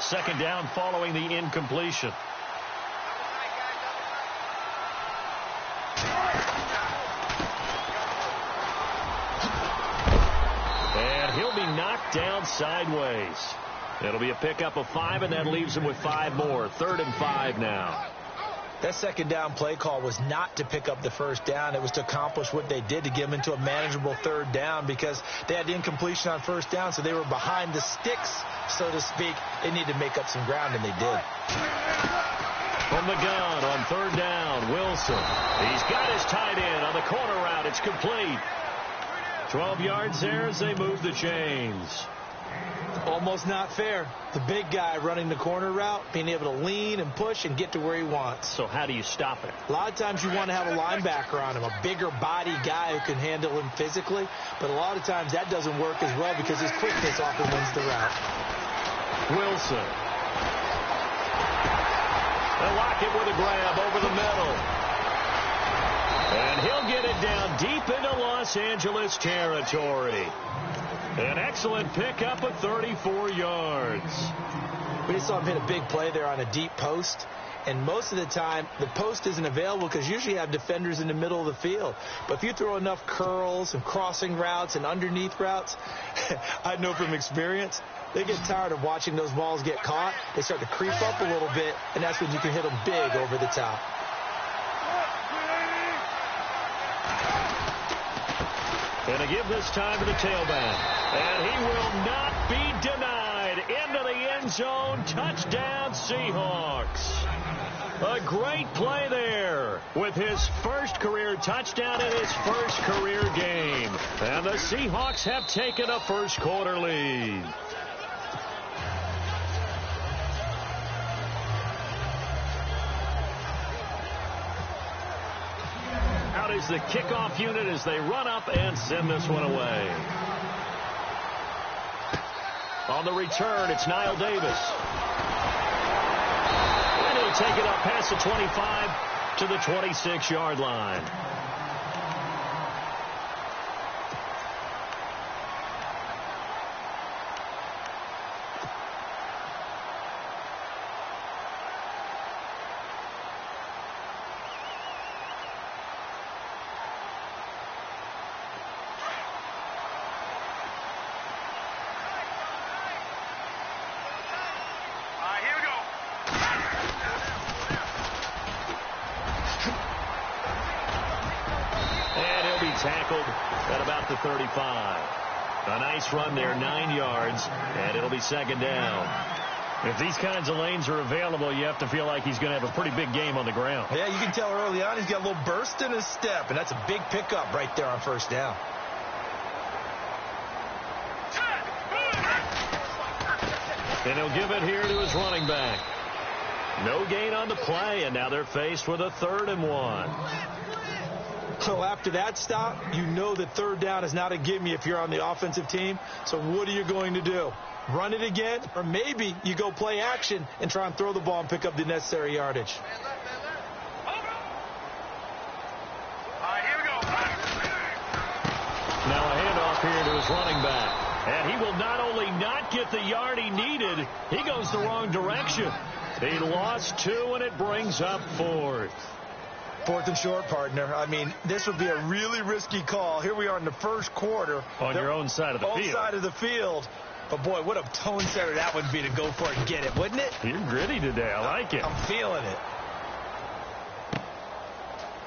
Second down following the incompletion. And he'll be knocked down sideways. It'll be a pickup of 5, and that leaves him with 5 more. 3rd and 5 now. That second down play call was not to pick up the first down. It was to accomplish what they did, to get them into a manageable 3rd down, because they had incompletion on first down, so they were behind the sticks, so to speak. They needed to make up some ground, and they did. From the gun on 3rd down, Wilson. He's got his tight end on the corner route. It's complete. 12 yards there as they move the chains. Almost not fair. The big guy running the corner route, being able to lean and push and get to where he wants. So how do you stop it? A lot of times you want to have a linebacker on him, a bigger body guy who can handle him physically. But a lot of times that doesn't work as well because his quickness often wins the route. Wilson. And Lockett with a grab over the middle. And he'll get it down deep into Los Angeles territory. An excellent pickup of 34 yards. We just saw him hit a big play there on a deep post. And most of the time, the post isn't available because usually you have defenders in the middle of the field. But if you throw enough curls and crossing routes and underneath routes, I know from experience, they get tired of watching those balls get caught. They start to creep up a little bit, and that's when you can hit them big over the top. And to give this time to the tailback. And he will not be denied. Into the end zone. Touchdown, Seahawks. A great play there with his first career touchdown in his first career game. And the Seahawks have taken a first quarter lead. Out is the kickoff unit as they run up and send this one away. On the return, it's Niall Davis. And he'll take it up past the 25 to the 26-yard line. Tackled at about the 35. A nice run there, 9 yards, and it'll be second down. If these kinds of lanes are available, you have to feel like he's going to have a pretty big game on the ground. Yeah, you can tell early on he's got a little burst in his step, and that's a big pickup right there on first down. And he'll give it here to his running back. No gain on the play, and now they're faced with a 3rd and 1. So after that stop, you know that 3rd down is not a gimme if you're on the offensive team. So what are you going to do? Run it again? Or maybe you go play action and try and throw the ball and pick up the necessary yardage. Now a handoff here to his running back. And he will not only not get the yard he needed, he goes the wrong direction. He lost 2, and it brings up 4th. 4th and short, partner. I mean, this would be a really risky call. Here we are in the first quarter. On your own side of the field. Own side of the field. But, boy, what a tone setter that would be to go for it and get it, wouldn't it? You're gritty today. I like it. I'm feeling it.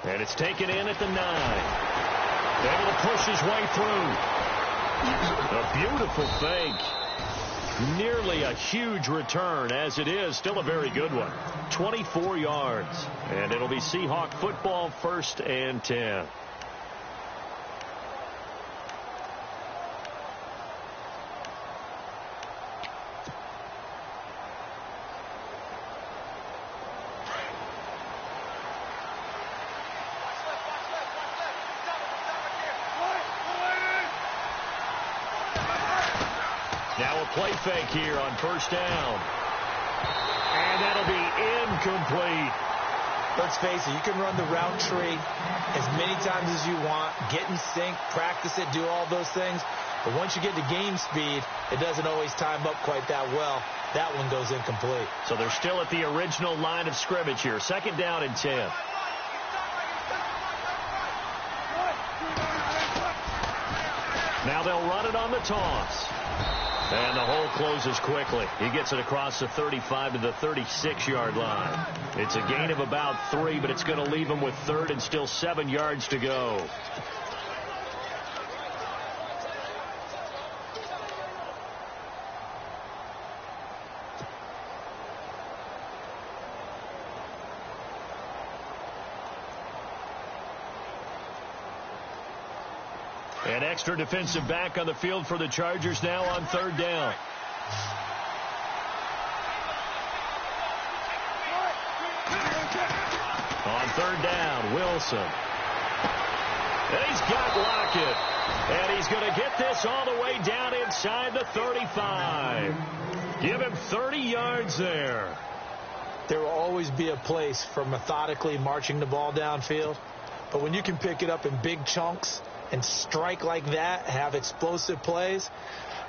And it's taken in at the 9. Able to push his way through. A beautiful fake. Nearly a huge return. As it is, still a very good one. 24 yards. And it'll be Seahawk football, 1st and 10. Now a play fake here on first down. And that'll be incomplete. Let's face it, you can run the route tree as many times as you want, get in sync, practice it, do all those things. But once you get to game speed, it doesn't always time up quite that well. That one goes incomplete. So they're still at the original line of scrimmage here. 2nd down and 10. Now they'll run it on the toss. And the hole closes quickly. He gets it across the 35 to the 36-yard line. It's a gain of about 3, but it's going to leave him with 3rd and still 7 yards to go. An extra defensive back on the field for the Chargers now on 3rd down. On 3rd down, Wilson. And he's got Lockett. And he's going to get this all the way down inside the 35. Give him 30 yards there. There will always be a place for methodically marching the ball downfield. But when you can pick it up in big chunks and strike like that, have explosive plays,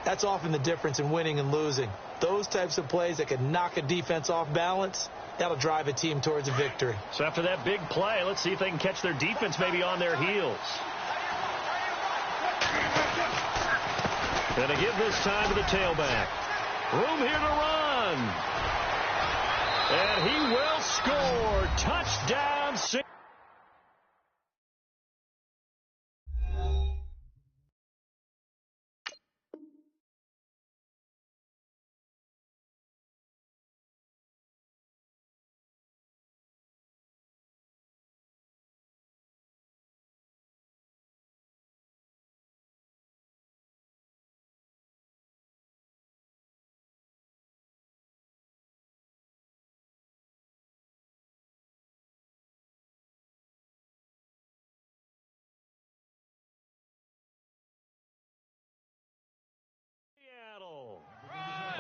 that's often the difference in winning and losing. Those types of plays that can knock a defense off balance, that'll drive a team towards a victory. So after that big play, let's see if they can catch their defense maybe on their heels. And to give this time to the tailback. Room here to run. And he will score. Touchdown.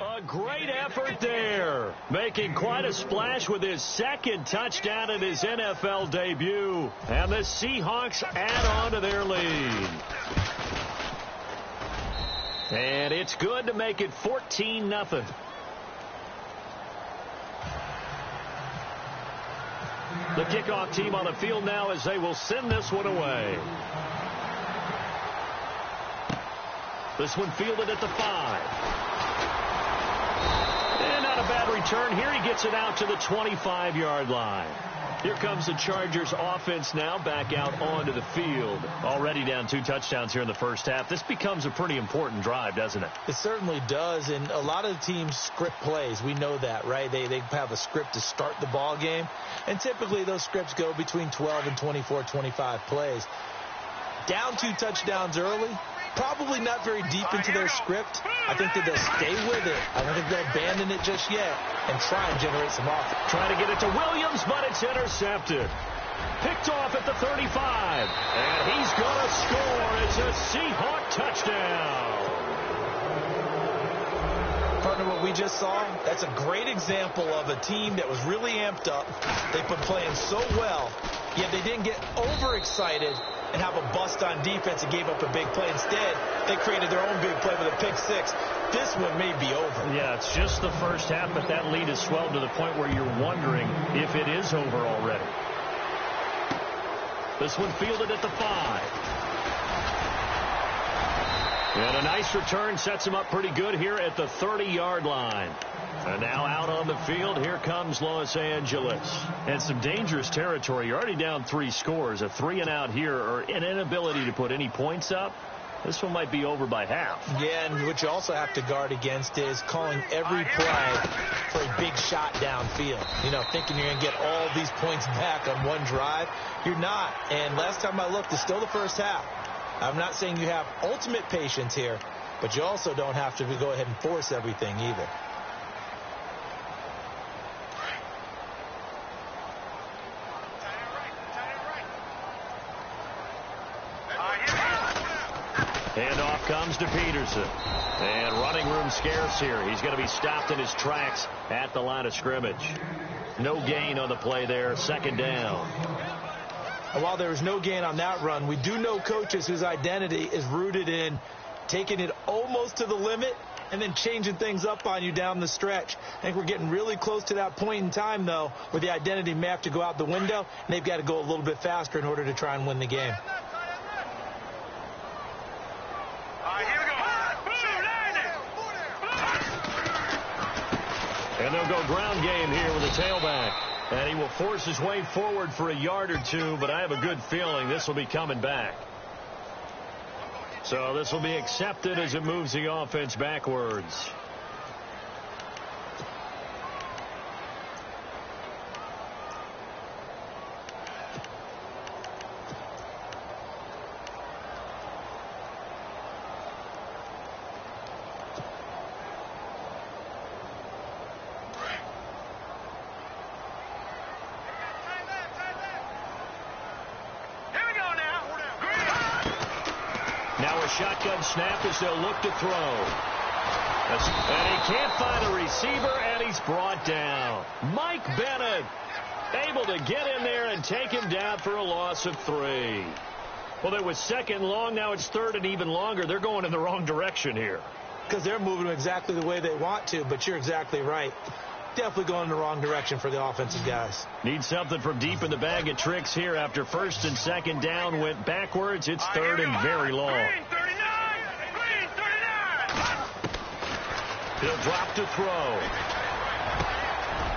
A great effort there, making quite a splash with his 2nd touchdown in his NFL debut. And the Seahawks add on to their lead. And it's good to make it 14-0. The kickoff team on the field now as they will send this one away. This one fielded at the 5. And not a bad return. Here he gets it out to the 25-yard line. Here comes the Chargers offense now back out onto the field. Already down 2 touchdowns here in the first half. This becomes a pretty important drive, doesn't it? It certainly does, and a lot of the teams script plays. We know that, right? They have a script to start the ball game, and typically those scripts go between 12 and 24, 25 plays. Down 2 touchdowns early, probably not very deep into their script. I think that they'll stay with it. I don't think they'll abandon it just yet and try and generate some offense. Trying to get it to Williams, but it's intercepted. Picked off at the 35. And he's going to score. It's a Seahawk touchdown. Partner, what we just saw, that's a great example of a team that was really amped up. They've been playing so well, yet they didn't get overexcited and have a bust on defense and gave up a big play. Instead, they created their own big play with a pick 6. This one may be over. Yeah, it's just the first half, but that lead has swelled to the point where you're wondering if it is over already. This one fielded at the 5. And a nice return sets him up pretty good here at the 30-yard line. And now out on the field, here comes Los Angeles. And some dangerous territory. You're already down 3 scores. A 3-and-out here, or an inability to put any points up. This one might be over by half. Yeah, and what you also have to guard against is calling every play for a big shot downfield. You know, thinking you're going to get all these points back on one drive. You're not. And last time I looked, it's still the first half. I'm not saying you have ultimate patience here, but you also don't have to go ahead and force everything either. Handoff comes to Peterson. And running room scarce here. He's going to be stopped in his tracks at the line of scrimmage. No gain on the play there. 2nd down. And while there was no gain on that run, we do know coaches whose identity is rooted in taking it almost to the limit and then changing things up on you down the stretch. I think we're getting really close to that point in time, though, where the identity may have to go out the window, and they've got to go a little bit faster in order to try and win the game. And they'll go ground game here with a tailback. And he will force his way forward for a yard or two, but I have a good feeling this will be coming back. So this will be accepted as it moves the offense backwards. Now a shotgun snap as they'll look to throw. And he can't find a receiver, and he's brought down. Mike Bennett able to get in there and take him down for a loss of 3. Well, it was second long. Now it's third and even longer. They're going in the wrong direction here. Because they're moving exactly the way they want to, but you're exactly right. Definitely going in the wrong direction for the offensive guys. Need something from deep in the bag of tricks here after first and second down went backwards. It's third and very long. Green 39! Green 39! He'll drop to throw.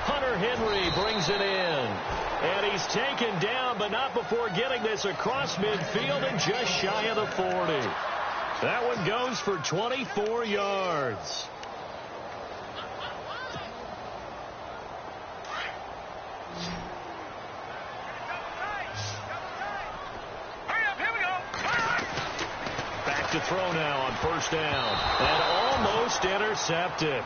Hunter Henry brings it in. And he's taken down, but not before getting this across midfield and just shy of the 40. That one goes for 24 yards. To throw now on first down, and almost intercepted.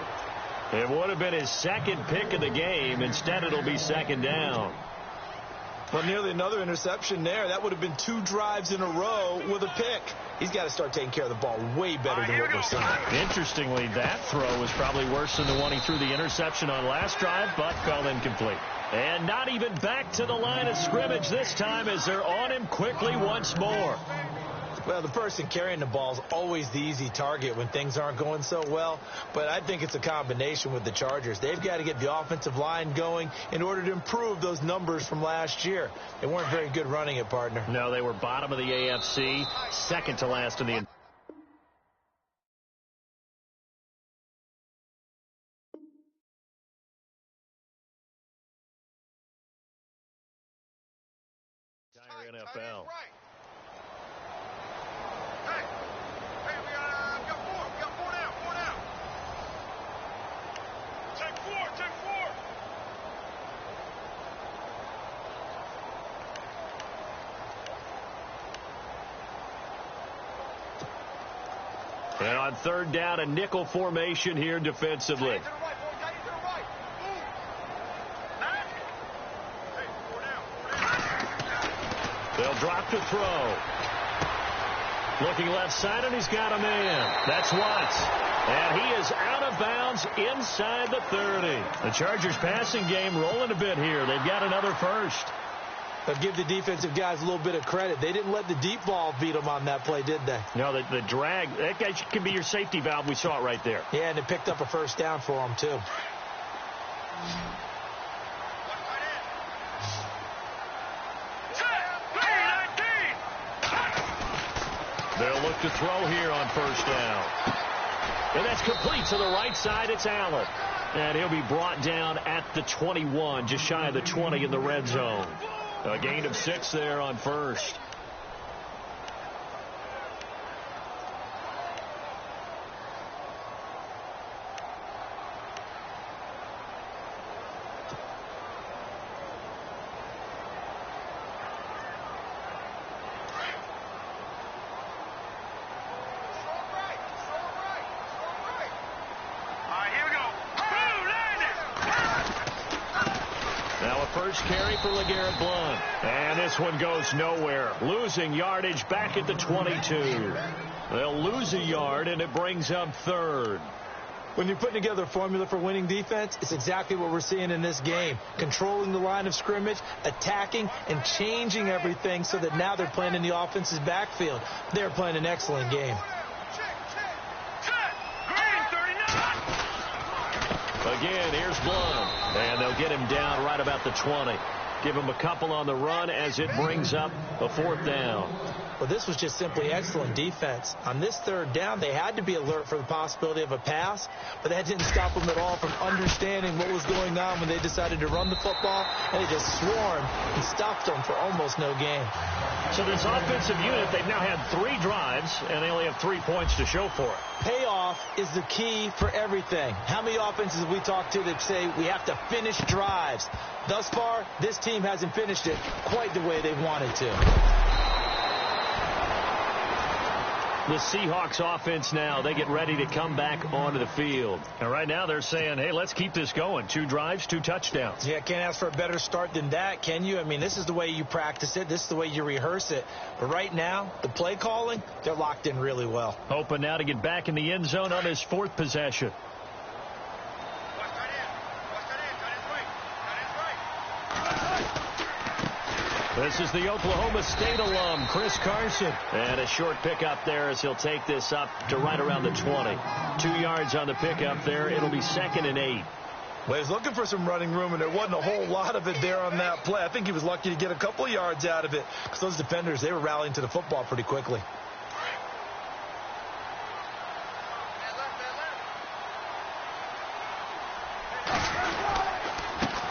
It would have been his second pick of the game. Instead, it'll be second down. Well, nearly another interception there. That would have been 2 drives in a row with a pick. He's got to start taking care of the ball way better than what we're seeing. Interestingly, that throw was probably worse than the one he threw the interception on last drive, but fell incomplete. And not even back to the line of scrimmage this time as they're on him quickly once more. Well, the person carrying the ball is always the easy target when things aren't going so well. But I think it's a combination with the Chargers. They've got to get the offensive line going in order to improve those numbers from last year. They weren't very good running it, partner. No, they were bottom of the AFC, second to last in the entire NFL. And on third down, a nickel formation here defensively. They'll drop to throw. Looking left side, and he's got a man. That's Watts. And he is out of bounds inside the 30. The Chargers passing game rolling a bit here. They've got another first. But give the defensive guys a little bit of credit. They didn't let the deep ball beat them on that play, did they? No, the drag, that guy can be your safety valve. We saw it right there. Yeah, and it picked up a first down for them, too. They'll look to throw here on first down. And that's complete to the right side. It's Allen. And he'll be brought down at the 21, just shy of the 20 in the red zone. A gain of 6 there on first. First carry for LeGarrette Blount. And this one goes nowhere. Losing yardage back at the 22. They'll lose a yard, and it brings up third. When you're putting together a formula for winning defense, it's exactly what we're seeing in this game. Controlling the line of scrimmage, attacking, and changing everything so that now they're playing in the offense's backfield. They're playing an excellent game. Again, here's Blunt. And they'll get him down right about the 20. Give him a couple on the run as it brings up a 4th down. Well, this was just simply excellent defense. On this 3rd down, they had to be alert for the possibility of a pass, but that didn't stop them at all from understanding what was going on when they decided to run the football, and they just swarmed and stopped them for almost no gain. So this offensive unit, they've now had 3 drives, and they only have 3 points to show for it. Payoff is the key for everything. How many offenses have we talked to that say we have to finish drives? Thus far, this team hasn't finished it quite the way they wanted to. The Seahawks offense now, they get ready to come back onto the field. And right now they're saying, hey, let's keep this going. 2 drives, 2 touchdowns. Yeah, can't ask for a better start than that, can you? I mean, this is the way you practice it. This is the way you rehearse it. But right now, the play calling, they're locked in really well. Hoping now to get back in the end zone on his 4th possession. This is the Oklahoma State alum, Chris Carson. And a short pickup there as he'll take this up to right around the 20. 2 yards on the pickup there. It'll be 2nd and 8. Well, he was looking for some running room, and there wasn't a whole lot of it there on that play. I think he was lucky to get a couple of yards out of it because those defenders, they were rallying to the football pretty quickly.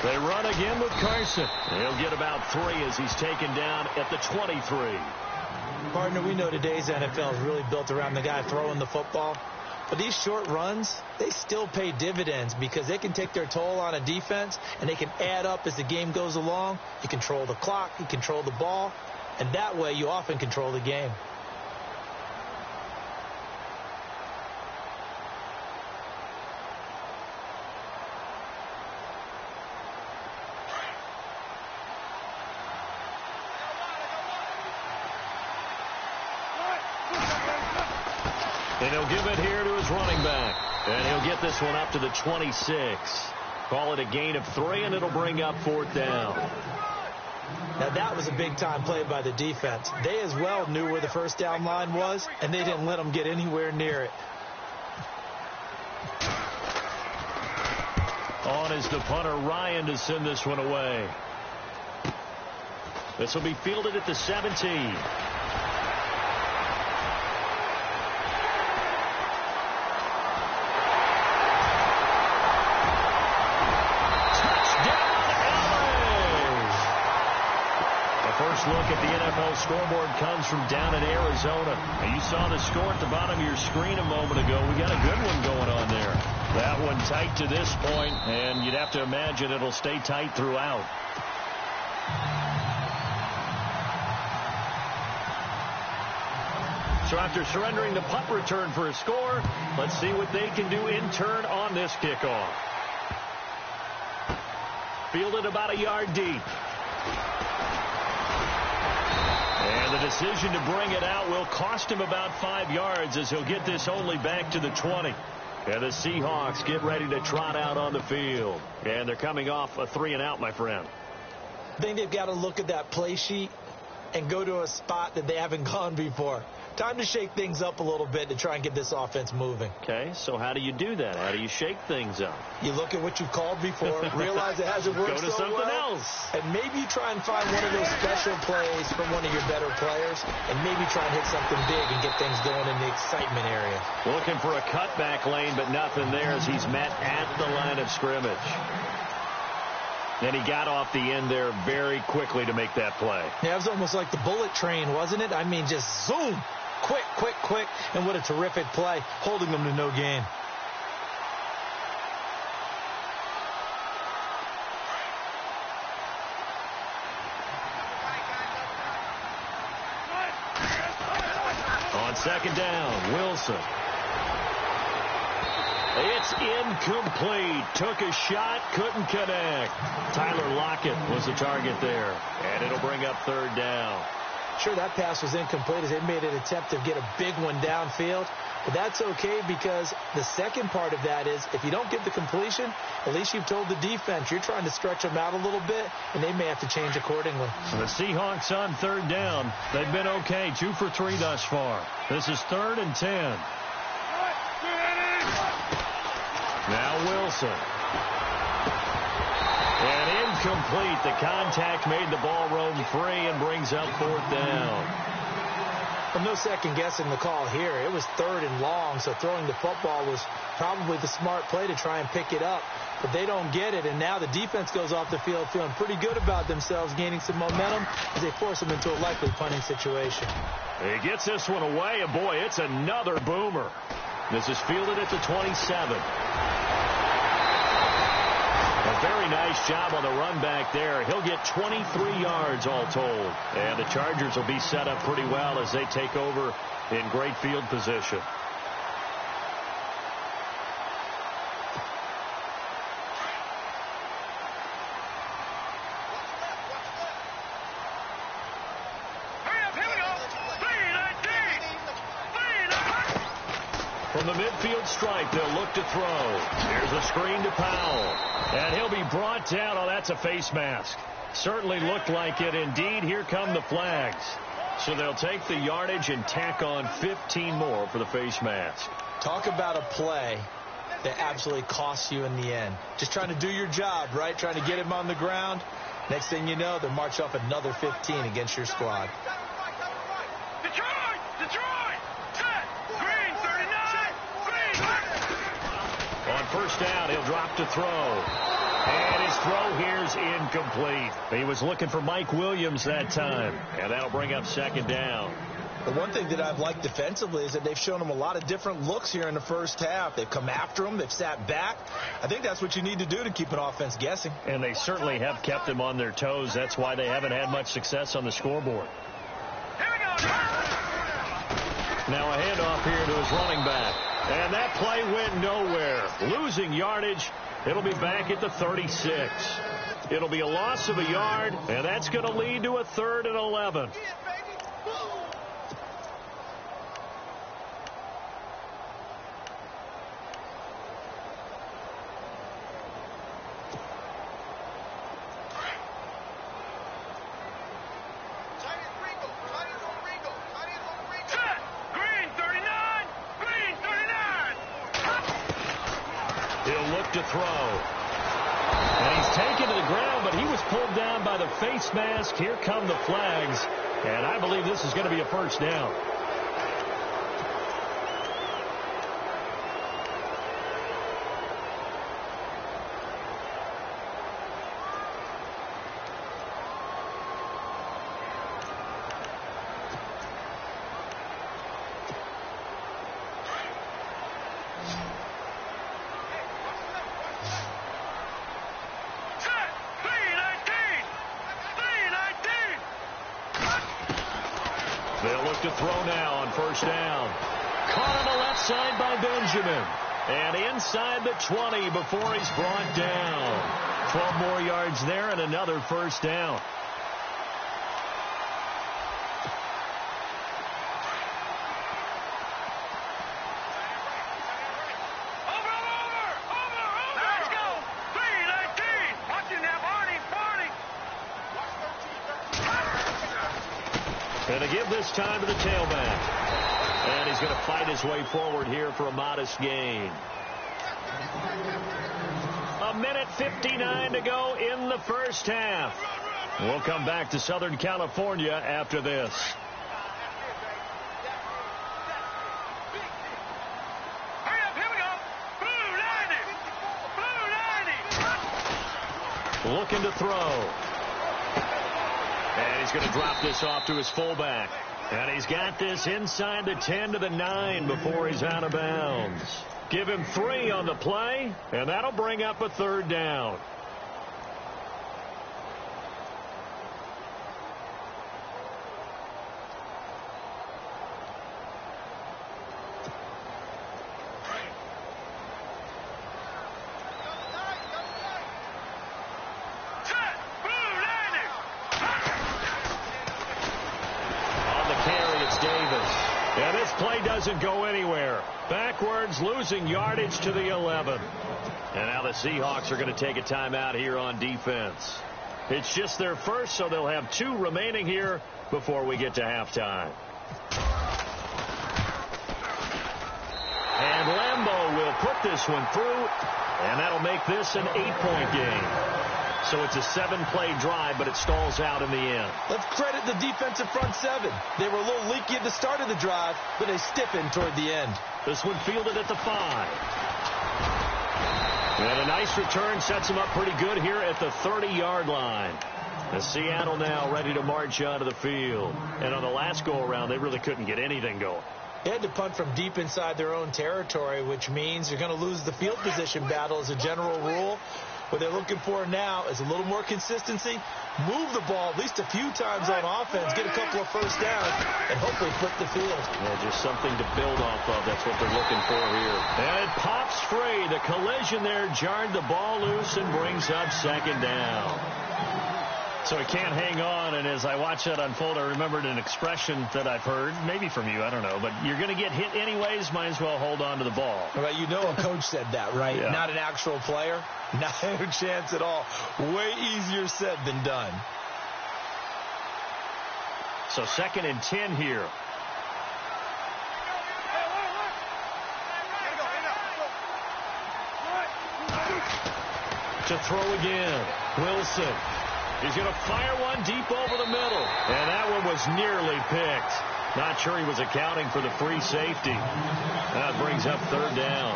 They run again with Carson. He'll get about 3 as he's taken down at the 23. Partner, we know today's NFL is really built around the guy throwing the football. But these short runs, they still pay dividends because they can take their toll on a defense and they can add up as the game goes along. You control the clock, you control the ball, and that way you often control the game. And he'll give it here to his running back. And he'll get this one up to the 26. Call it a gain of 3, and it'll bring up 4th down. Now, that was a big-time play by the defense. They as well knew where the 1st down line was, and they didn't let them get anywhere near it. On is the punter, Ryan, to send this one away. This will be fielded at the 17. Look at the NFL scoreboard comes from down in Arizona. And you saw the score at the bottom of your screen a moment ago. We got a good one going on there. That one tight to this point, and you'd have to imagine it'll stay tight throughout. So after surrendering the punt return for a score, let's see what they can do in turn on this kickoff. Fielded about a yard deep. And the decision to bring it out will cost him about 5 yards as he'll get this only back to the 20. And the Seahawks get ready to trot out on the field. And they're coming off a 3-and-out, my friend. I think they've got to look at that play sheet and go to a spot that they haven't gone before. Time to shake things up a little bit to try and get this offense moving. Okay, so how do you do that? How do you shake things up? You look at what you've called before, realize it hasn't worked so well. Go to something else. And maybe you try and find one of those special plays from one of your better players, and maybe try and hit something big and get things going in the excitement area. Looking for a cutback lane, but nothing there as he's met at the line of scrimmage. And he got off the end there very quickly to make that play. Yeah, it was almost like the bullet train, wasn't it? I mean, just zoom. Quick, quick, quick. And what a terrific play, holding them to no gain. On 2nd down, Wilson. It's incomplete. Took a shot, couldn't connect. Tyler Lockett was the target there. And it'll bring up 3rd down. Sure, that pass was incomplete as they made an attempt to get a big one downfield. But that's okay because the second part of that is if you don't get the completion, at least you've told the defense you're trying to stretch them out a little bit, and they may have to change accordingly. So the Seahawks on 3rd down. They've been okay, 2 for 3 thus far. This is 3rd and 10. Now Wilson. And incomplete. The contact made the ball roam free and brings up 4th down. Well, no second guessing the call here. It was 3rd and long, so throwing the football was probably the smart play to try and pick it up. But they don't get it, and now the defense goes off the field feeling pretty good about themselves, gaining some momentum as they force them into a likely punting situation. He gets this one away, and boy, it's another boomer. This is fielded at the 27. A very nice job on the run back there. He'll get 23 yards all told. And the Chargers will be set up pretty well as they take over in great field position. From the midfield stripe, they'll look to throw. Here's a screen to Powell. And he'll be brought down. Oh, that's a face mask. Certainly looked like it. Indeed, here come the flags. So they'll take the yardage and tack on 15 more for the face mask. Talk about a play that absolutely costs you in the end. Just trying to do your job, right? Trying to get him on the ground. Next thing you know, they'll march off another 15 against your squad. On first down, he'll drop to throw. And his throw here's incomplete. He was looking for Mike Williams that time. And that'll bring up 2nd down. The one thing that I've liked defensively is that they've shown him a lot of different looks here in the first half. They've come after him. They've sat back. I think that's what you need to do to keep an offense guessing. And they certainly have kept them on their toes. That's why they haven't had much success on the scoreboard. Now a handoff here to his running back. And that play went nowhere. Losing yardage. It'll be back at the 36. It'll be a loss of a yard, and that's going to lead to a 3rd and 11. To throw. And he's taken to the ground, but he was pulled down by the face mask. Here come the flags, and I believe this is going to be a 1st down. They'll look to throw now on first down. Caught on the left side by Benjamin. And inside the 20 before he's brought down. 12 more yards there and another first down. And to give this time to the tailback. And he's going to fight his way forward here for a modest gain. 1:59 to go in the first half. We'll come back to Southern California after this. Hurry up, here we go. Blue 90. Looking to throw. And he's going to drop this off to his fullback. And he's got this inside the 10 to the 9 before he's out of bounds. Give him 3 on the play, and that'll bring up a 3rd down. And this play doesn't go anywhere. Backwards, losing yardage to the 11. And now the Seahawks are going to take a timeout here on defense. It's just their first, so they'll have 2 remaining here before we get to halftime. And Lambeau will put this one through, and that'll make this an 8-point game. So it's a 7-play drive, but it stalls out in the end. Let's credit the defensive front seven. They were a little leaky at the start of the drive, but they stiffened toward the end. This one fielded at the 5. And a nice return sets him up pretty good here at the 30-yard line. And Seattle now ready to march onto the field. And on the last go-around, they really couldn't get anything going. They had to punt from deep inside their own territory, which means you're going to lose the field position battle as a general rule. What they're looking for now is a little more consistency, move the ball at least a few times on offense, get a couple of first downs, and hopefully flip the field. Yeah, just something to build off of. That's what they're looking for here. And it pops free. The collision there jarred the ball loose and brings up second down. So he can't hang on, and as I watch that unfold, I remembered an expression that I've heard, maybe from you, I don't know, but you're going to get hit anyways, might as well hold on to the ball. Well, you know a coach said that, right? Yeah. Not an actual player. Not a chance at all. Way easier said than done. So 2nd and 10 here. To throw again. Wilson. He's going to fire one deep over the middle. And that one was nearly picked. Not sure he was accounting for the free safety. That brings up 3rd down.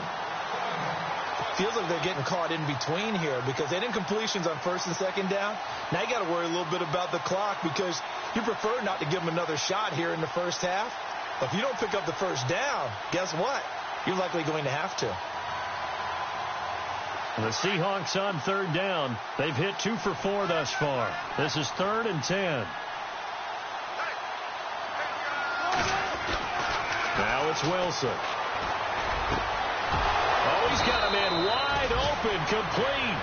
Feels like they're getting caught in between here because they didn't completions on 1st and 2nd down. Now you got to worry a little bit about the clock because you prefer not to give them another shot here in the first half. But if you don't pick up the first down, guess what? You're likely going to have to. The Seahawks on 3rd down. They've hit 2 for 4 thus far. This is 3rd and 10. Now it's Wilson. Oh, he's got a man wide open, complete.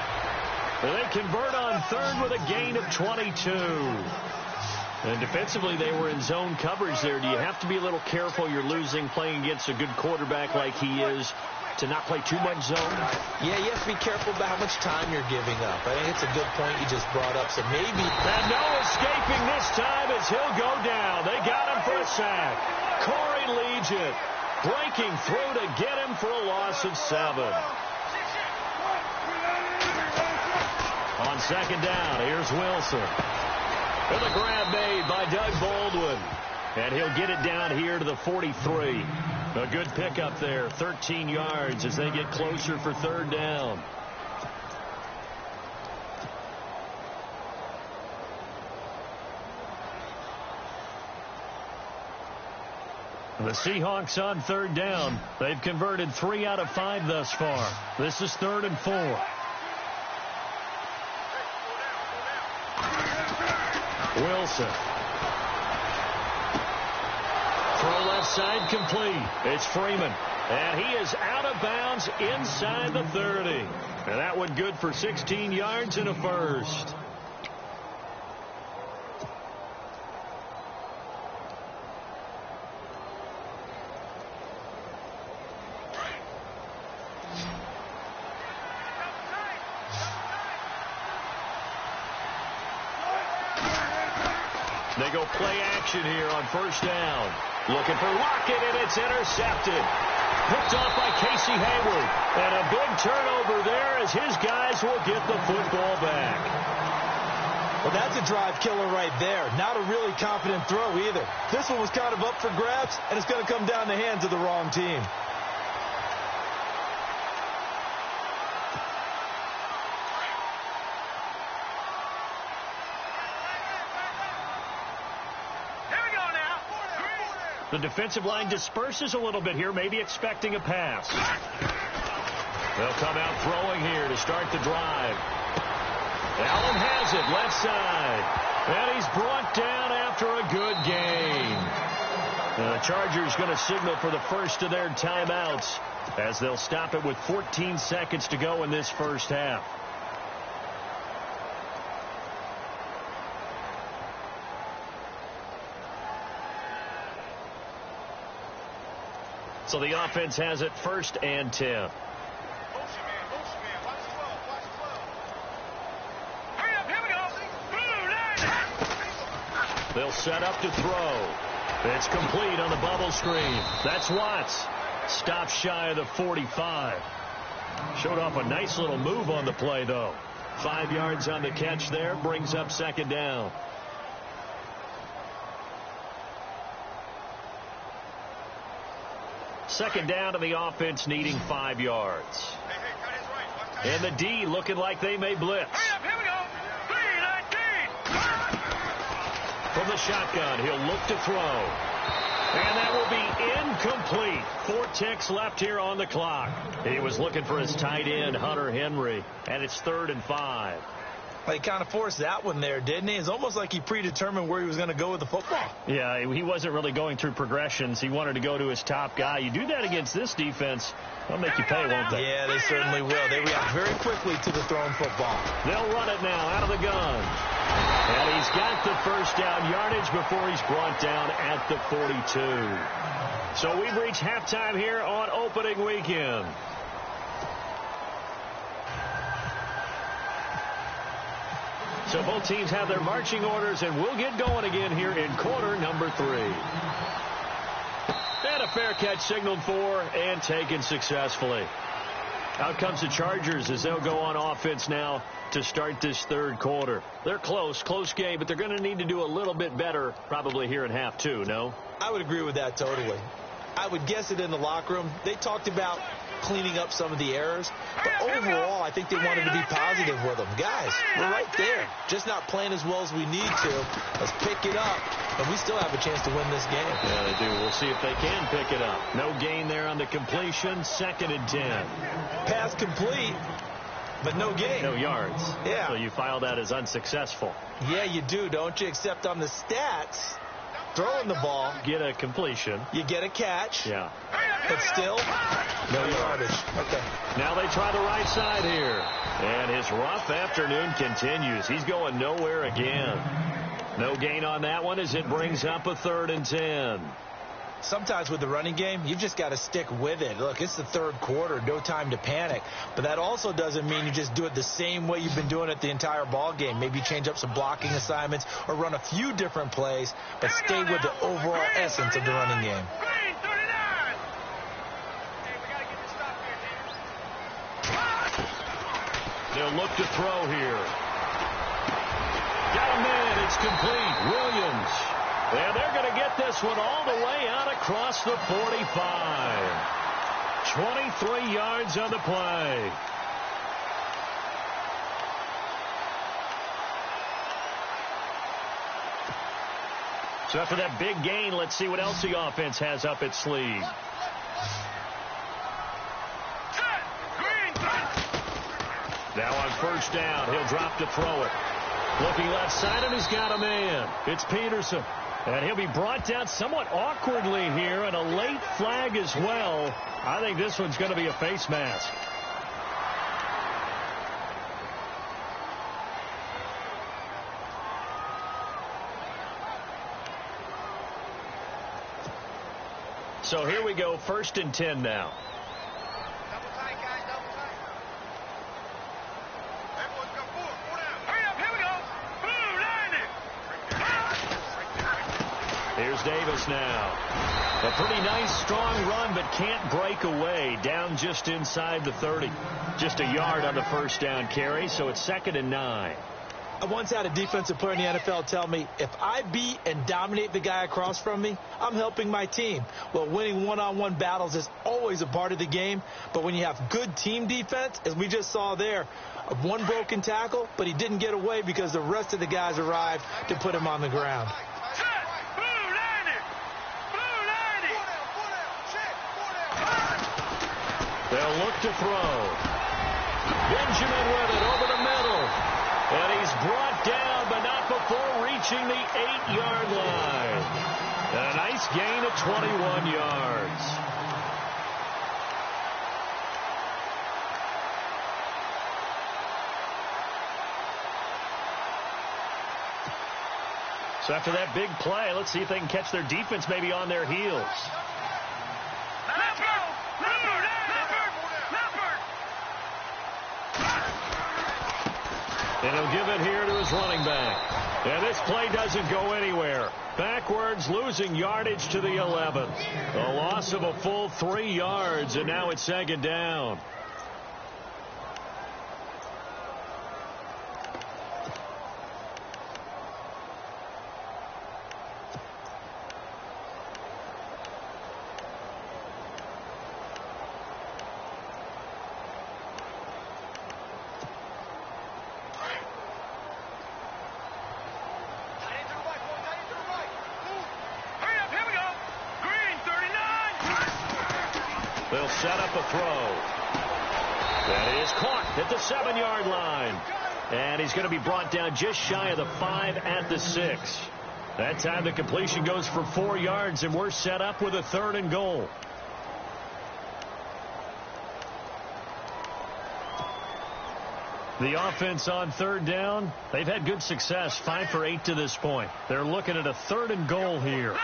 They convert on 3rd with a gain of 22. And defensively, they were in zone coverage there. Do you have to be a little careful? You're losing playing against a good quarterback like he is, to not play too much zone? Yeah, you have to be careful about how much time you're giving up. I think it's a good point you just brought up. So maybe... And no escaping this time as he'll go down. They got him for a sack. Corey Legion breaking through to get him for a loss of 7. On 2nd down, here's Wilson. And the grab made by Doug Baldwin. And he'll get it down here to the 43. A good pickup there, 13 yards as they get closer for 3rd down. The Seahawks on 3rd down. They've converted 3 out of 5 thus far. This is 3rd and 4. Wilson. Throw left side complete. It's Freeman. And he is out of bounds inside the 30. And that one good for 16 yards and a first. They go play action here on 1st down. Looking for Lockett, and it's intercepted. Picked off by Casey Hayward. And a big turnover there as his guys will get the football back. Well, that's a drive killer right there. Not a really confident throw either. This one was kind of up for grabs, and it's going to come down the hands of the wrong team. The defensive line disperses a little bit here, maybe expecting a pass. They'll come out throwing here to start the drive. Allen has it, left side. And he's brought down after a good gain. And the Chargers going to signal for the first of their timeouts as they'll stop it with 14 seconds to go in this first half. So the offense has it 1st and 10. They'll set up to throw. It's complete on the bubble screen. That's Watts. Stop shy of the 45. Showed off a nice little move on the play, though. 5 yards on the catch there. Brings up second down. Second down to the offense, needing 5 yards. And the D looking like they may blitz. Here we go. 3-19. From the shotgun, he'll look to throw. And that will be incomplete. 4 ticks left here on the clock. He was looking for his tight end, Hunter Henry, and it's 3rd and 5. Well, he kind of forced that one there, didn't he? It's almost like he predetermined where he was going to go with the football. Yeah, he wasn't really going through progressions. He wanted to go to his top guy. You do that against this defense, they'll make you pay, won't they? Yeah, they certainly will. They react very quickly to the thrown football. They'll run it now out of the gun. And he's got the first down yardage before he's brought down at the 42. So we've reached halftime here on opening weekend. So both teams have their marching orders, and we'll get going again here in quarter number 3. And a fair catch signaled for and taken successfully. Out comes the Chargers as they'll go on offense now to start this 3rd quarter. They're close game, but they're going to need to do a little bit better probably here in half 2, no? I would agree with that totally. I would guess it in the locker room. They talked about cleaning up some of the errors, but overall I think they wanted to be positive with them. Guys, we're right there, just not playing as well as we need to. Let's pick it up, and we still have a chance to win this game. Yeah, they do. We'll see if they can pick it up. No gain there on the completion. 2nd and 10. Pass complete, but no gain. No yards. Yeah. So you file that as unsuccessful. Yeah, you do, don't you? Except on the stats, throwing the ball, get a completion. You get a catch. Yeah. But still, no yardage. Okay. Now they try the right side here. And his rough afternoon continues. He's going nowhere again. No gain on that one as it brings up a 3rd and 10. Sometimes with the running game, you've just got to stick with it. Look, it's the 3rd quarter, no time to panic. But that also doesn't mean you just do it the same way you've been doing it the entire ball game. Maybe change up some blocking assignments or run a few different plays, but stay with the overall essence of the running game. They'll look to throw here. Got a man. It's complete. Williams. And they're going to get this one all the way out across the 45. 23 yards on the play. So after that big gain, let's see what else the offense has up its sleeve. Now on 1st down, he'll drop to throw it. Looking left side, and he's got a man. It's Peterson. And he'll be brought down somewhat awkwardly here, and a late flag as well. I think this one's going to be a face mask. So here we go, 1st and 10 now. Double tight, guys, double tight. Everyone's got 4 down. Hurry up, here we go. Here's Davis now. A pretty nice, strong run, but can't break away. Down just inside the 30. Just a yard on the 1st down carry, so it's 2nd and 9. I once had a defensive player in the NFL tell me, if I beat and dominate the guy across from me, I'm helping my team. Well, winning one-on-one battles is always a part of the game, but when you have good team defense, as we just saw there, one broken tackle, but he didn't get away because the rest of the guys arrived to put him on the ground. They'll look to throw. Benjamin with it over the middle. And he's brought down, but not before reaching the 8-yard line. And a nice gain of 21 yards. So after that big play, let's see if they can catch their defense maybe on their heels. And he'll give it here to his running back. And this play doesn't go anywhere. Backwards, losing yardage to the 11. A loss of a full 3 yards, and now it's second down. They'll set up a throw. That is caught at the 7-yard line. And he's going to be brought down just shy of the 5 at the 6. That time the completion goes for 4 yards, and we're set up with a 3rd and goal. The offense on 3rd down, they've had good success, 5 for 8 to this point. They're looking at a 3rd and goal here.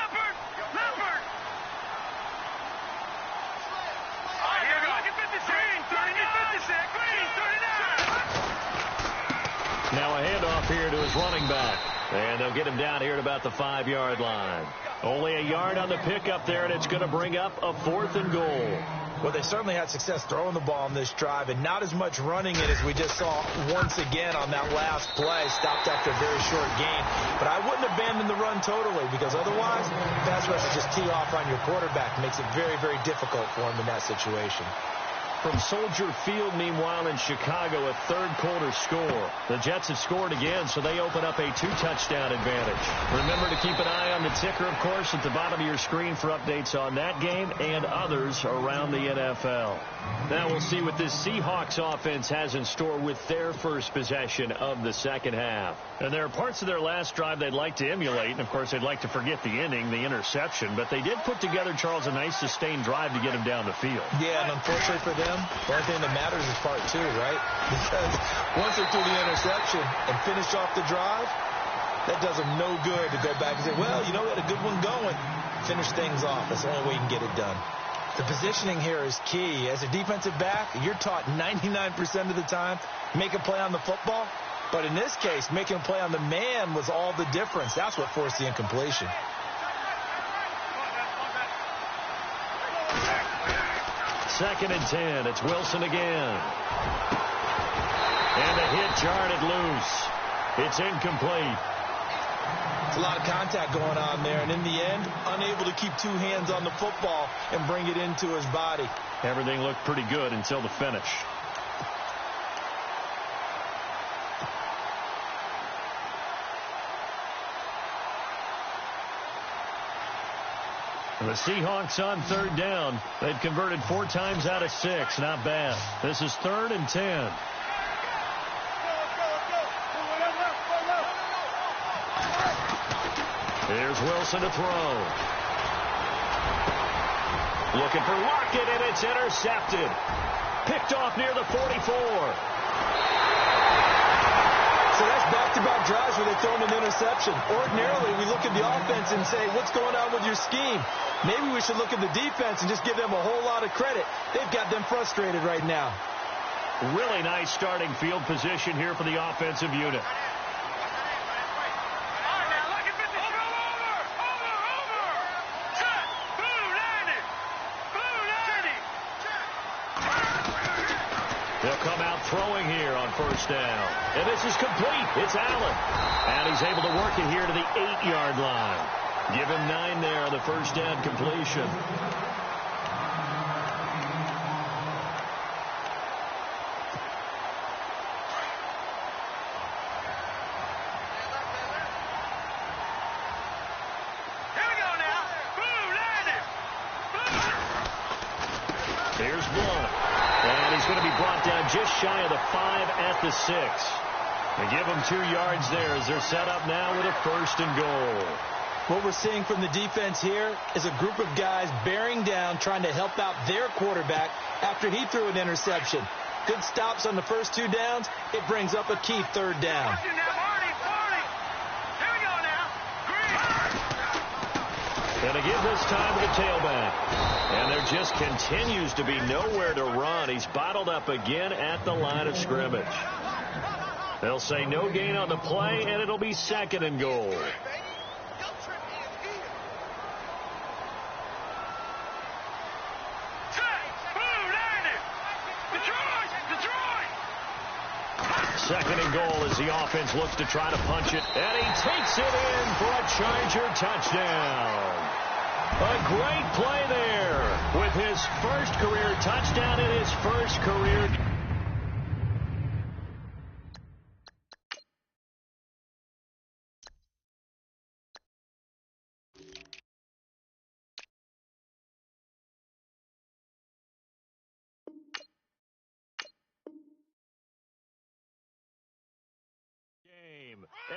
Now a handoff here to his running back. And they'll get him down here at about the 5-yard line. Only a yard on the pickup there, and it's going to bring up a 4th and goal. Well, they certainly had success throwing the ball on this drive, and not as much running it as we just saw once again on that last play. Stopped after a very short gain. But I wouldn't abandon the run totally, because otherwise, pass rush is just tee off on your quarterback. Makes it very, very difficult for him in that situation. From Soldier Field, meanwhile, in Chicago, a 3rd-quarter score. The Jets have scored again, so they open up a 2-touchdown advantage. Remember to keep an eye on the ticker, of course, at the bottom of your screen for updates on that game and others around the NFL. Now we'll see what this Seahawks offense has in store with their first possession of the second half. And there are parts of their last drive they'd like to emulate, and, of course, they'd like to forget the inning, the interception. But they did put together, Charles, a nice sustained drive to get him down the field. Yeah, and unfortunately for them, the only thing that matters is part 2, right? Because once they threw the interception and finished off the drive, that does them no good to go back and say, well, you know, we had a good one going. Finish things off. That's the only way you can get it done. The positioning here is key. As a defensive back, you're taught 99% of the time, make a play on the football. But in this case, making a play on the man was all the difference. That's what forced the incompletion. Second and 10. It's Wilson again. And the hit jarred it loose. It's incomplete. It's a lot of contact going on there, and in the end, unable to keep 2 hands on the football and bring it into his body. Everything looked pretty good until the finish. The Seahawks on 3rd down. They've converted 4 times out of 6. Not bad. This is 3rd and 10. Here's Wilson to throw. Looking for Lockett, and it's intercepted. Picked off near the 44. So that's back-to-back drives where they've thrown an interception. Ordinarily, we look at the offense and say, what's going on with your scheme? Maybe we should look at the defense and just give them a whole lot of credit. They've got them frustrated right now. Really nice starting field position here for the offensive unit. They'll come out throwing here on 1st down. And this is complete. It's Allen. And he's able to work it here to the 8-yard line. Give him 9 there on the 1st down completion. Here we go now. Boom, landed. Here's Blunt. And he's going to be brought down just shy of the 5 at the 6. They give him 2 yards there as they're set up now with a 1st and goal. What we're seeing from the defense here is a group of guys bearing down, trying to help out their quarterback after he threw an interception. Good stops on the first 2 downs. It brings up a key 3rd down. And they give this time to the tailback. And there just continues to be nowhere to run. He's bottled up again at the line of scrimmage. They'll say no gain on the play, and it'll be 2nd and goal. Second and goal as the offense looks to try to punch it. And he takes it in for a Charger touchdown. A great play there with his first career touchdown in his first career.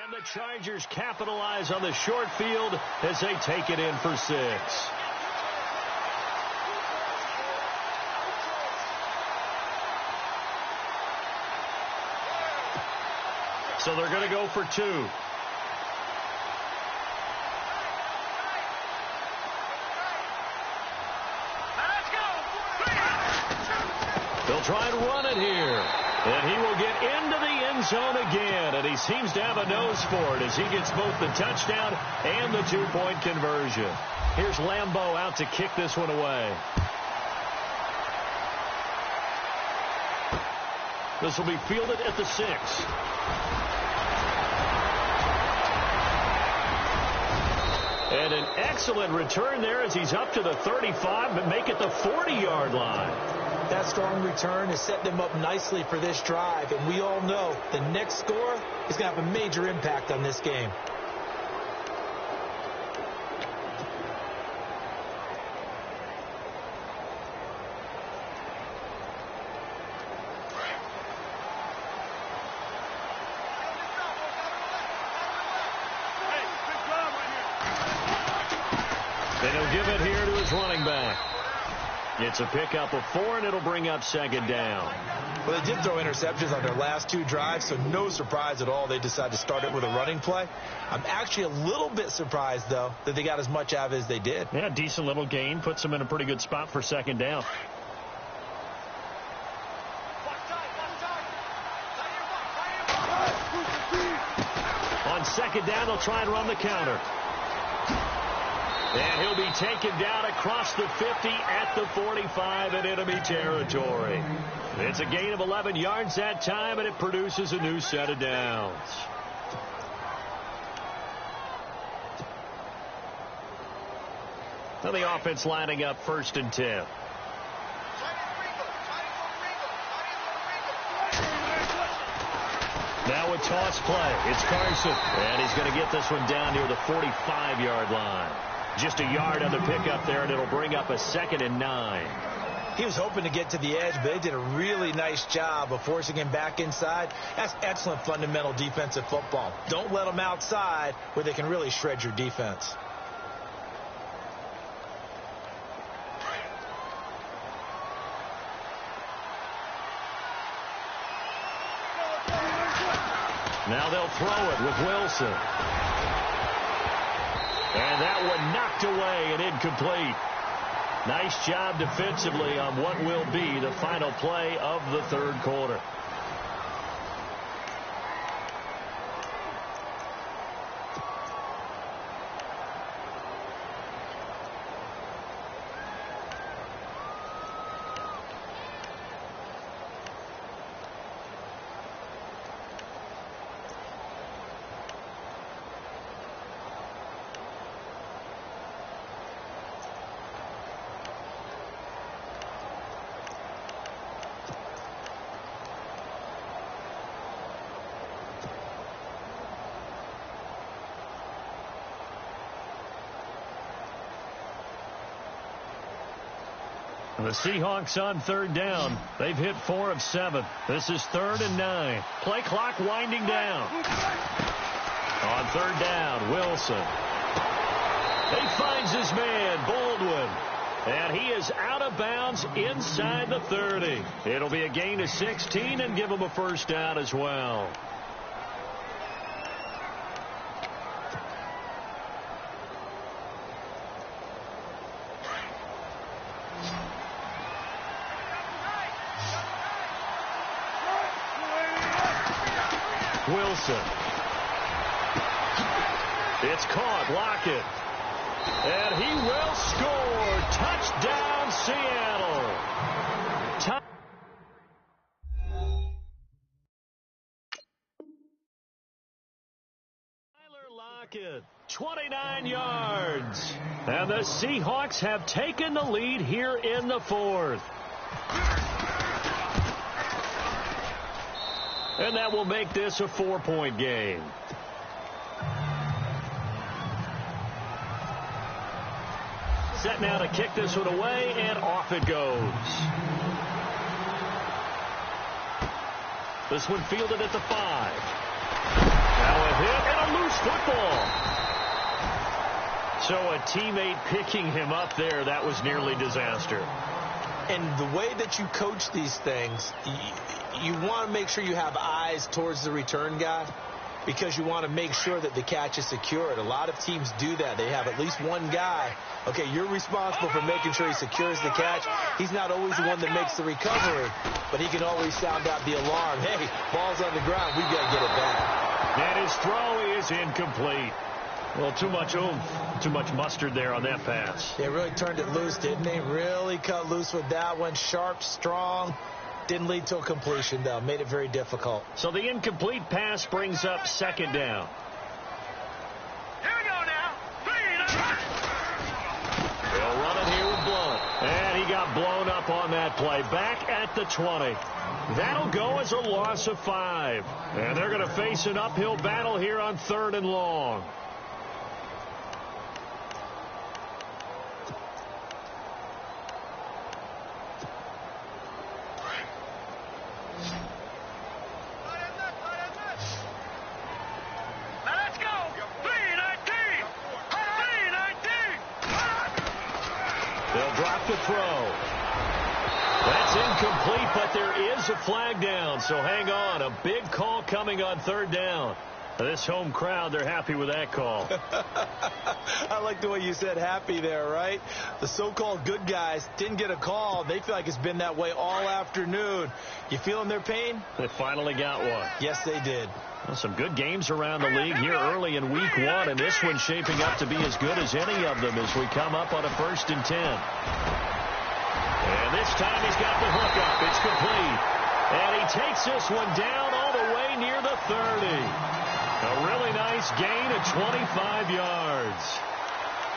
And the Chargers capitalize on the short field as they take it in for 6. So they're going to go for 2. They'll try and run it here. And he will get into the end zone again. And he seems to have a nose for it as he gets both the touchdown and the 2-point conversion. Here's Lambeau out to kick this one away. This will be fielded at the 6. And an excellent return there as he's up to the 35, but make it the 40-yard line. That strong return has set them up nicely for this drive, and we all know the next score is going to have a major impact on this game. And he'll give it here to his running back. It's a pickup of 4, and it'll bring up second down. Well, they did throw interceptions on their last 2 drives, so no surprise at all they decided to start it with a running play. I'm actually a little bit surprised, though, that they got as much out of it as they did. Yeah, decent little gain. Puts them in a pretty good spot for second down. On second down, they'll try and run the counter. And he'll be taken down across the 50 at the 45 in enemy territory. It's a gain of 11 yards that time, and it produces a new set of downs. Now the offense lining up 1st and 10. Now a toss play. It's Carson. And he's going to get this one down near the 45-yard line. Just a yard on the pickup there, and it'll bring up a 2nd and 9. He was hoping to get to the edge, but they did a really nice job of forcing him back inside. That's excellent fundamental defensive football. Don't let them outside where they can really shred your defense. Now they'll throw it with Wilson. And that one knocked away and incomplete. Nice job defensively on what will be the final play of the 3rd quarter. The Seahawks on 3rd down. They've hit 4 of 7. This is 3rd and 9. Play clock winding down. On 3rd down, Wilson. He finds his man, Baldwin. And he is out of bounds inside the 30. It'll be a gain of 16 and give him a 1st down as well. Wilson. It's caught. Lockett. And he will score. Touchdown, Seattle. Bucket, 29 yards. And the Seahawks have taken the lead here in the fourth. And that will make this a 4-point game. Set now to kick this one away, and off it goes. This one fielded at the 5. Now a hit and a loose football. So a teammate picking him up there, that was nearly disaster. And the way that you coach these things, you want to make sure you have eyes towards the return guy, because you want to make sure that the catch is secured. A lot of teams do that. They have at least one guy. Okay, you're responsible for making sure he secures the catch. He's not always the one that makes the recovery, but he can always sound out the alarm. Hey, ball's on the ground. We've got to get it back. And his throw is incomplete. Well, too much oomph, too much mustard there on that pass. They really turned it loose, didn't they? Really cut loose with that one. Sharp, strong. Didn't lead to a completion, though. Made it very difficult. So the incomplete pass brings up second down. Here we go now. They'll run it here with Blunt. And he got blown up on that play. Back at the 20. That'll go as a loss of 5. And they're going to face an uphill battle here on 3rd and long. The throw. That's incomplete, but there is a flag down, so hang on. A big call coming on 3rd down. This home crowd, they're happy with that call. I like the way you said happy there, right? The so-called good guys didn't get a call. They feel like it's been that way all afternoon. You feeling their pain? They finally got one. Yes, they did. Well, some good games around the league here early in week 1, and this one's shaping up to be as good as any of them as we come up on a 1st and 10. And this time he's got the hook up. It's complete. And he takes this one down all the way near the 30. A really nice gain of 25 yards.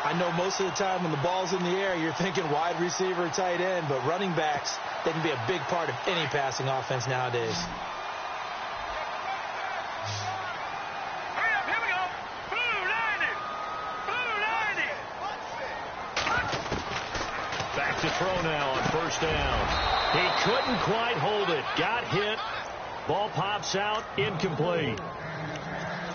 I know most of the time when the ball's in the air, you're thinking wide receiver, tight end, but running backs, they can be a big part of any passing offense nowadays. Back to throw now on 1st down. He couldn't quite hold it. Got hit. Ball pops out. Incomplete.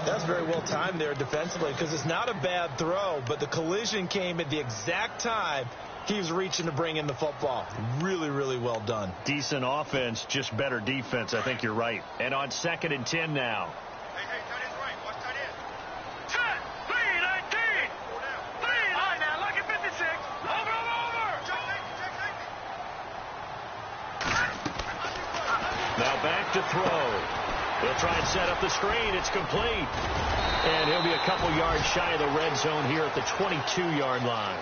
That's very well timed there defensively, because it's not a bad throw, but the collision came at the exact time he was reaching to bring in the football. Really, really well done. Decent offense, just better defense. I think you're right. And on 2nd and 10 now. Hey, tight end's right. Watch tight end. 10, 3, 19. 3. All right, now, look at 56. Over. Now back to throw. He'll try and set up the screen. It's complete. And he'll be a couple yards shy of the red zone here at the 22-yard line.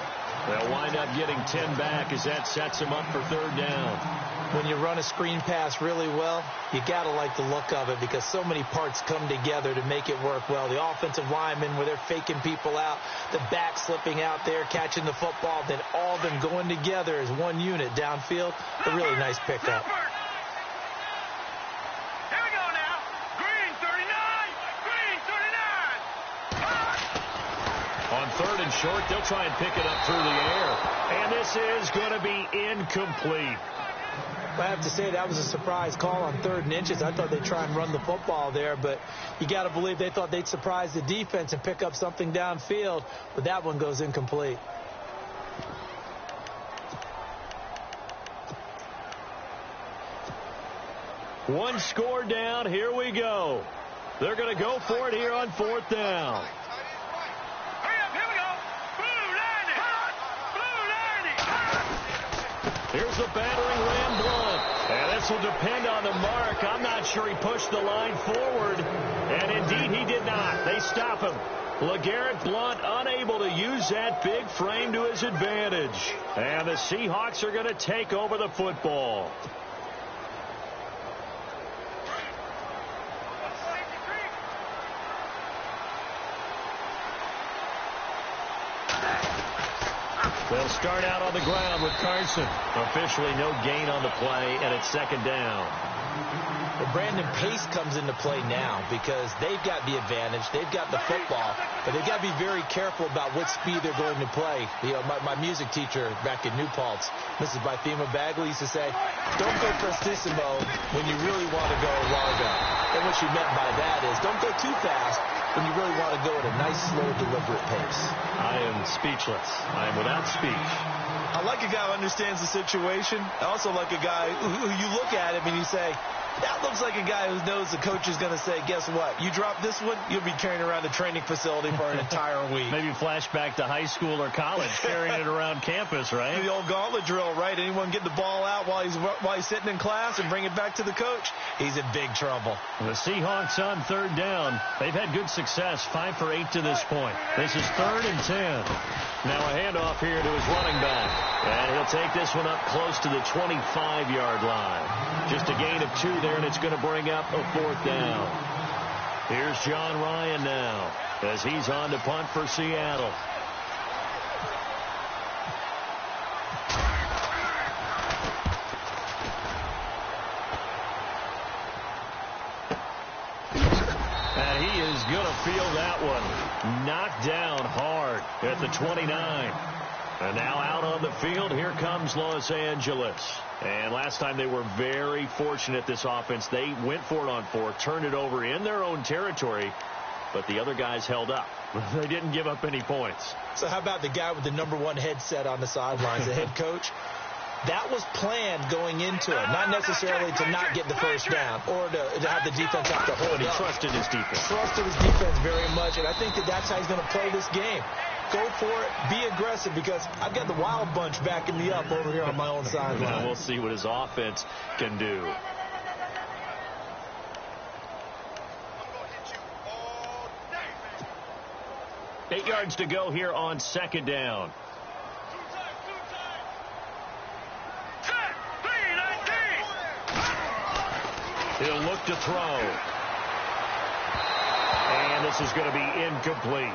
They'll wind up getting 10 back as that sets him up for 3rd down. When you run a screen pass really well, you got to like the look of it, because so many parts come together to make it work well. The offensive linemen, where they're faking people out, the back slipping out there, catching the football, then all of them going together as one unit downfield. A really nice pickup. On 3rd and short, they'll try and pick it up through the air. And this is going to be incomplete. I have to say that was a surprise call on 3rd and inches. I thought they'd try and run the football there, but you got to believe they thought they'd surprise the defense and pick up something downfield, but that one goes incomplete. One score down. Here we go. They're going to go for it here on 4th down. Here's the battering ram Blunt. And this will depend on the mark. I'm not sure he pushed the line forward. And indeed he did not. They stop him. LeGarrette Blunt unable to use that big frame to his advantage. And the Seahawks are going to take over the football. They'll start out on the ground with Carson. Officially no gain on the play, and it's second down. Well, Brandon, pace comes into play now because they've got the advantage. They've got the football, but they've got to be very careful about what speed they're going to play. You know, my music teacher back in New Paltz, Mrs. Bythema Bagley, used to say, don't go prestissimo when you really want to go largo. And what she meant by that is don't go too fast when you really want to go at a nice, slow, deliberate pace. I am speechless. I am without speech. I like a guy who understands the situation. I also like a guy who you look at him and you say, that looks like a guy who knows the coach is going to say, guess what? You drop this one, you'll be carrying around the training facility for an entire week. Maybe flashback to high school or college, carrying it around campus, right? The old gauntlet drill, right? Anyone get the ball out while he's sitting in class and bring it back to the coach, he's in big trouble. The Seahawks on third down. They've had good success, 5 for 8 to this point. This is 3rd and 10. Now a handoff here to his running back. And he'll take this one up close to the 25-yard line. Just a gain of 2 there, and it's going to bring up a 4th down. Here's John Ryan now as he's on to punt for Seattle. And he is going to feel that one. Knocked down hard at the 29. And now out on the field, here comes Los Angeles. And last time they were very fortunate, this offense. They went for it on 4, turned it over in their own territory, but the other guys held up. They didn't give up any points. So how about the guy with the #1 headset on the sidelines, the head coach? That was planned going into it, not necessarily to not get the first down or to have the defense have to hold it. He trusted his defense. Trusted his defense very much, and I think that's how he's going to play this game. Go for it. Be aggressive because I've got the Wild Bunch backing me up over here on my own sideline. We'll see what his offense can do. Eight yards to go here on second down. He'll look to throw. And this is going to be incomplete.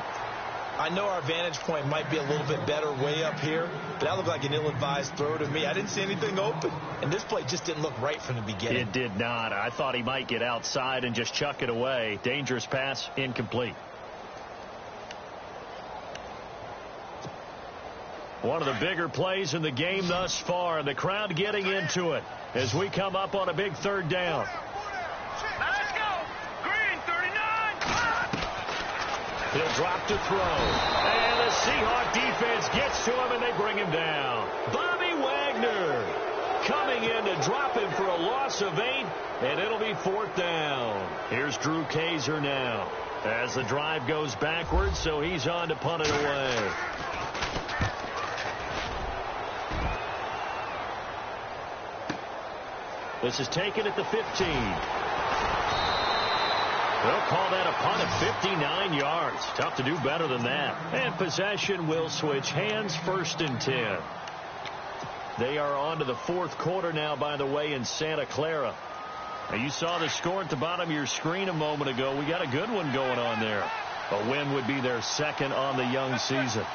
I know our vantage point might be a little bit better way up here, but that looked like an ill-advised throw to me. I didn't see anything open, and this play just didn't look right from the beginning. It did not. I thought he might get outside and just chuck it away. Dangerous pass, incomplete. One of the bigger plays in the game thus far, and the crowd getting into it as we come up on a big third down. Let's go. Green, 39. He'll drop to throw. And the Seahawk defense gets to him, and they bring him down. Bobby Wagner coming in to drop him for a loss of 8, and it'll be 4th down. Here's Drew Kaiser now as the drive goes backwards, so he's on to punt it away. This is taken at the 15. They'll call that a punt at 59 yards. Tough to do better than that. And possession will switch hands, 1st and 10. They are on to the 4th quarter now, by the way, in Santa Clara. Now, you saw the score at the bottom of your screen a moment ago. We got a good one going on there. A win would be their 2nd on the young season.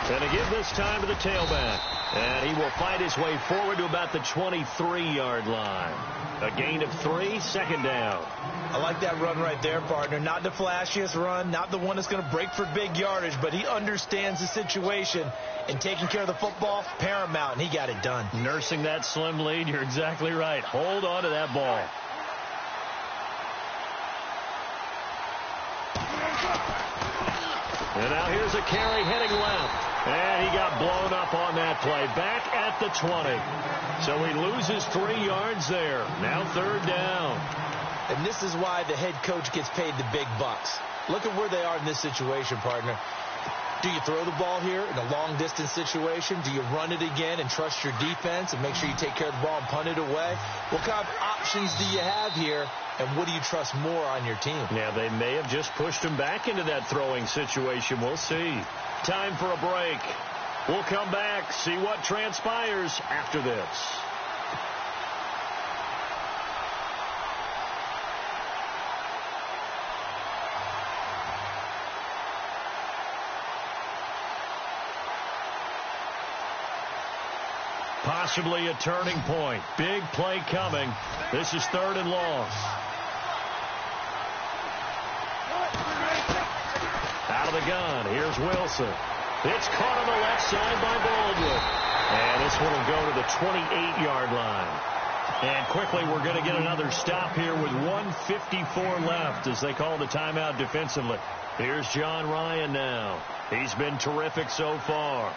And to give this time to the tailback. And he will fight his way forward to about the 23-yard line. A gain of 3, 2nd down. I like that run right there, partner. Not the flashiest run, not the one that's going to break for big yardage, but he understands the situation, and taking care of the football, paramount, and he got it done. Nursing that slim lead, you're exactly right. Hold on to that ball. And now here's a carry heading left. And he got blown up on that play. Back at the 20. So he loses 3 yards there. Now 3rd down. And this is why the head coach gets paid the big bucks. Look at where they are in this situation, partner. Do you throw the ball here in a long-distance situation? Do you run it again and trust your defense and make sure you take care of the ball and punt it away? What kind of options do you have here, and what do you trust more on your team? Yeah, they may have just pushed him back into that throwing situation. We'll see. Time for a break. We'll come back, see what transpires after this. Possibly a turning point. Big play coming. This is 3rd and long. Out of the gun. Here's Wilson. It's caught on the left side by Baldwin. And this one will go to the 28-yard line. And quickly, we're going to get another stop here with 1:54 left as they call the timeout defensively. Here's John Ryan now. He's been terrific so far.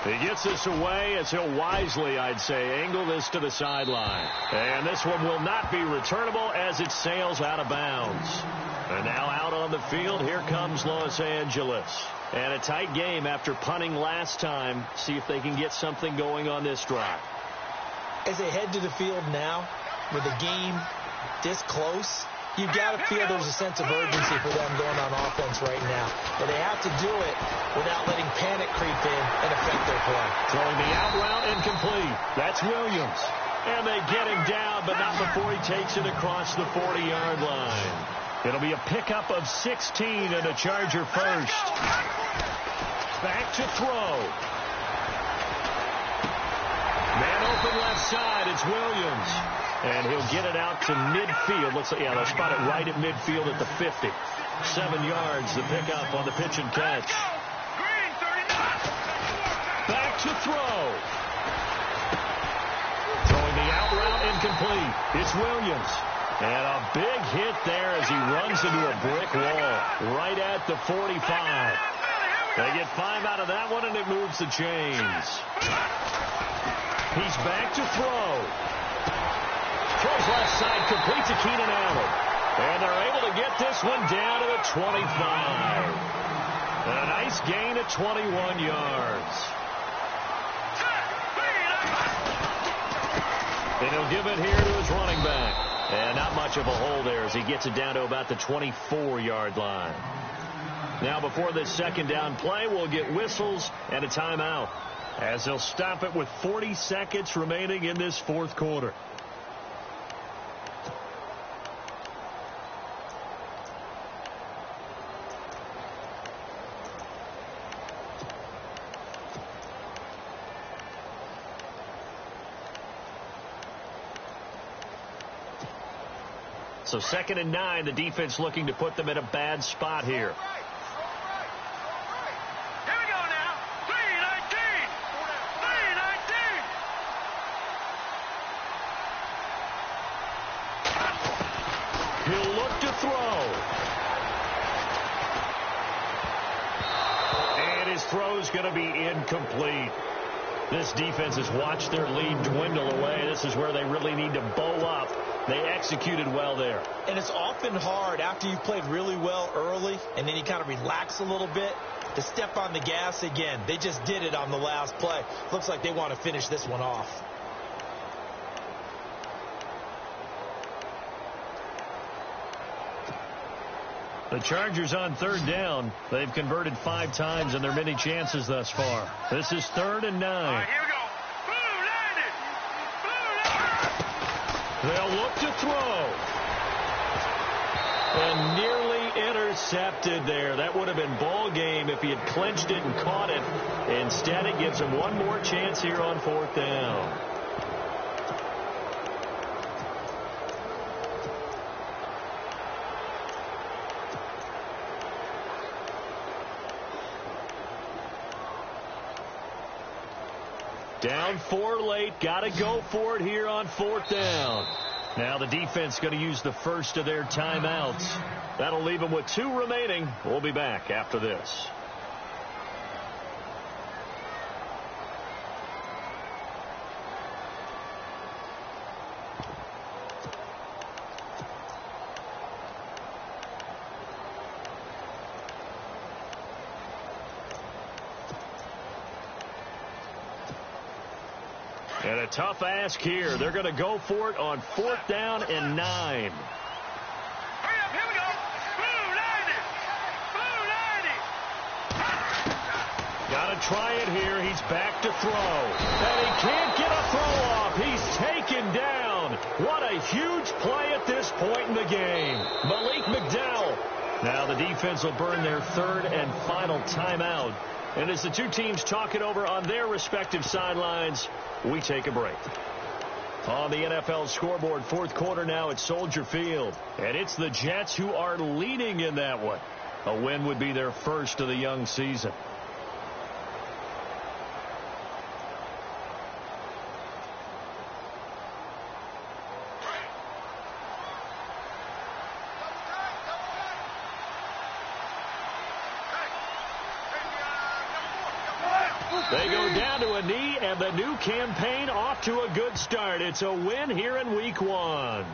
He gets this away as he'll wisely, I'd say, angle this to the sideline. And this one will not be returnable as it sails out of bounds. And now out on the field, here comes Los Angeles. And a tight game after punting last time. See if they can get something going on this drive. As they head to the field now, with the game this close, you've got to feel there's a sense of urgency for them going on offense right now. But they have to do it without letting panic creep in and affect their play. Throwing the out route incomplete. That's Williams. And they get him down, but not before he takes it across the 40-yard line. It'll be a pickup of 16 and a Charger first. Back to throw. Man open left side. It's Williams. And he'll get it out to midfield. Looks like, yeah, they'll spot it right at midfield at the 50. 7 yards, the pickup on the pitch and catch. Back to throw. Throwing the out route incomplete. It's Williams. And a big hit there as he runs into a brick wall right at the 45. They get 5 out of that one, and it moves the chains. He's back to throw. Throws left side, complete to Keenan Allen. And they're able to get this one down to the 25. And a nice gain of 21 yards. And he'll give it here to his running back. And not much of a hole there as he gets it down to about the 24-yard line. Now before this second down play, we'll get whistles and a timeout as they'll stop it with 40 seconds remaining in this fourth quarter. So 2nd and 9, the defense looking to put them in a bad spot here. Here we go now. 3:19. 3:19. He'll look to throw. And his throw's going to be incomplete. This defense has watched their lead dwindle away. This is where they really need to bow up. They executed well there. And it's often hard after you've played really well early and then you kind of relax a little bit to step on the gas again. They just did it on the last play. Looks like they want to finish this one off. The Chargers on 3rd down. They've converted 5 times in their many chances thus far. This is 3rd and 9. All right, here we go. They'll look to throw. And nearly intercepted there. That would have been ball game if he had clinched it and caught it. Instead, it gives him one more chance here on 4th down. Down 4 late. Got to go for it here on 4th down. Now the defense going to use the first of their timeouts. That'll leave them with 2 remaining. We'll be back after this. And a tough ask here. They're going to go for it on 4th down and 9. Hurry up, here we go. Blue 90. Got to try it here. He's back to throw. And he can't get a throw off. He's taken down. What a huge play at this point in the game. Malik McDowell. Now the defense will burn their 3rd and final timeout And as the two teams talk it over on their respective sidelines, we take a break. On the NFL scoreboard, fourth quarter now at Soldier Field. And it's the Jets who are leading in that one. A win would be their first of the young season. They go down to a knee, and the new campaign off to a good start. It's a win here in Week 1.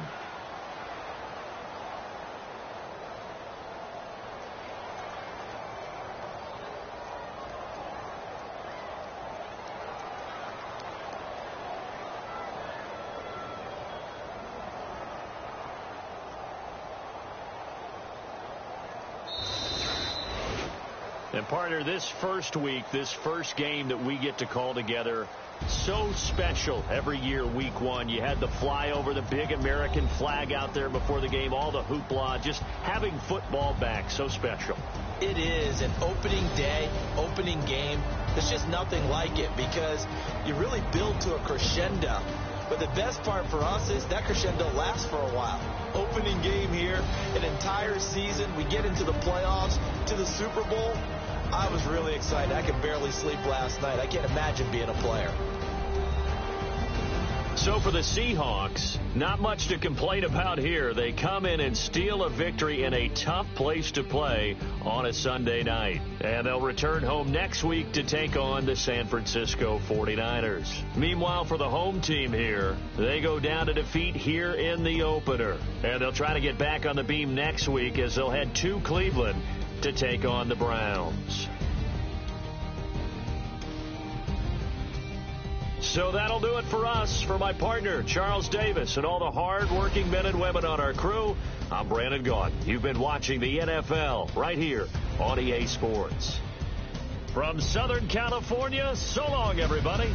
And partner, this first week, this first game that we get to call together, so special every year, Week 1. You had the flyover, the big American flag out there before the game, all the hoopla, just having football back, so special. It is an opening day, opening game. There's just nothing like it because you really build to a crescendo. But the best part for us is that crescendo lasts for a while. Opening game here, an entire season. We get into the playoffs, to the Super Bowl. I was really excited. I could barely sleep last night. I can't imagine being a player. So for the Seahawks, not much to complain about here. They come in and steal a victory in a tough place to play on a Sunday night. And they'll return home next week to take on the San Francisco 49ers. Meanwhile, for the home team here, they go down to defeat here in the opener. And they'll try to get back on the beam next week as they'll head to Cleveland to take on the Browns. So that'll do it for us. For my partner, Charles Davis, and all the hard-working men and women on our crew, I'm Brandon Gaudin. You've been watching the NFL right here on EA Sports. From Southern California, so long, everybody.